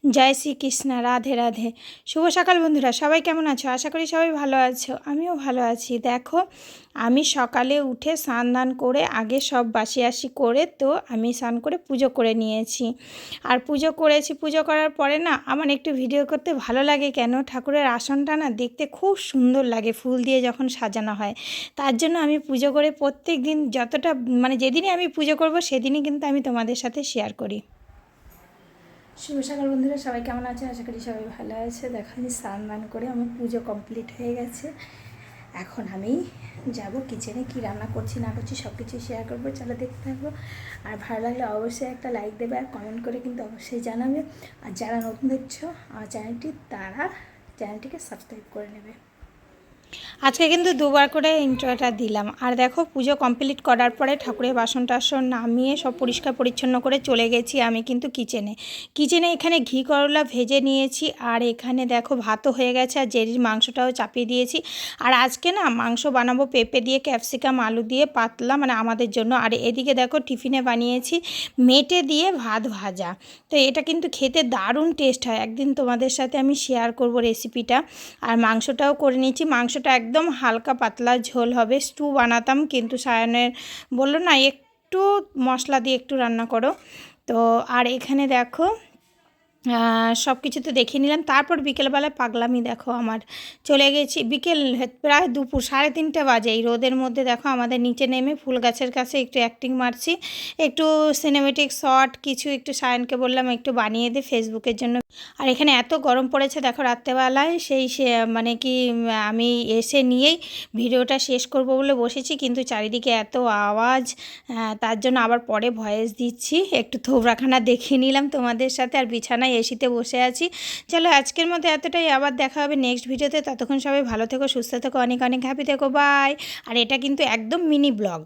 জয় শ্রীকৃষ্ণ, রাধে রাধে। শুভ সকাল বন্ধুরা, সবাই কেমন আছো? আশা করি সবাই ভালো আছো, আমিও ভালো আছি। দেখো, আমি সকালে উঠে স্নান দান করে আগে সব বাসি করে তো আমি স্নান করে পুজো করে নিয়েছি। আর পুজো করেছি, পুজো করার পরে না আমার একটু ভিডিও করতে ভালো লাগে। কেন, ঠাকুরের আসনটা না দেখতে খুব সুন্দর লাগে ফুল দিয়ে যখন সাজানো হয়। তার জন্য আমি পুজো করে প্রত্যেক দিন যতটা যেদিনই আমি পুজো করব সেদিনই কিন্তু আমি তোমাদের সাথে শেয়ার করি। শুভ সকাল বন্ধুরা, সবাই কেমন আছে? আশা করি সবাই ভালো আছে। দেখো, আমি স্নান দান করে আমার পুজো কমপ্লিট হয়ে গেছে। এখন আমি যাব কিচেনে, কি রান্না করছি না করছি সব কিছু শেয়ার করবো। চলো দেখতে থাকবো। আর ভালো লাগলে অবশ্যই একটা লাইক দেবে আর কমেন্ট করে কিন্তু অবশ্যই জানাবে। আর যারা নতুন দেখছো আমার চ্যানেলটি, তারা চ্যানেলটিকে সাবস্ক্রাইব করে নেবে। আজকে কিন্তু দুবার করে ইন্ট্রোটা দিলাম। আর দেখো, পুজো কমপ্লিট করার পরে ঠাকুরের বাসন টাসন নামিয়ে সব পরিষ্কার পরিচ্ছন্ন করে চলে গেছি আমি কিন্তু কিচেনে এখানে ঘি করলা ভেজে নিয়েছি। আর এখানে দেখো ভাতও হয়ে গেছে, আর জেরির মাংসটাও চাপিয়ে দিয়েছি। আর আজকে না মাংস বানাবো পেঁপে দিয়ে, ক্যাপসিকাম আলু দিয়ে পাতলা, আমাদের জন্য। আর এদিকে দেখো টিফিনে বানিয়েছি মেটে দিয়ে ভাত ভাজা। তো এটা কিন্তু খেতে দারুণ টেস্ট হয়, একদিন তোমাদের সাথে আমি শেয়ার করব রেসিপিটা। আর মাংসটাও করে নিয়েছি। মাংসটা একদম হালকা পাতলা ঝোল হবে। স্টু বানাতাম, কিন্তু সায়নের বললো না একটু মশলা দিয়ে একটু রান্না করো। তো আর এখানে দেখো সব কিছু তো দেখে নিলাম। তারপর বিকেলবেলায় পাগলামি দেখো আমার, চলে গেছি বিকেল প্রায় দুপুর 3:30 বাজে। এই রোদের মধ্যে দেখো আমাদের নিচে নেমে ফুল গাছের কাছে একটু অ্যাক্টিং মারছি, একটু সিনেমেটিক শট কিছু একটু সায়নকে বললাম একটু বানিয়ে দে ফেসবুকের জন্য। আর এখানে এত গরম পড়েছে দেখো, রাত্রেবেলায় আমি এসে নিয়েই ভিডিওটা শেষ করব বলে বসেছি, কিন্তু চারিদিকে এত আওয়াজ, তার জন্য আবার পরে ভয়েস দিচ্ছি। একটু থোবরাখানা দেখিয়ে নিলাম তোমাদের সাথে। আর বিছানায় এসিতে বসে আছি। চলো আজকের মতো এতটাই, আবার দেখা হবে নেক্সট ভিডিওতে। ততক্ষণ সবাই ভালো থেকো, সুস্থ থেকো, অনেক অনেক হ্যাপি থেকো, বাই। আর এটা কিন্তু একদম মিনি ব্লগ।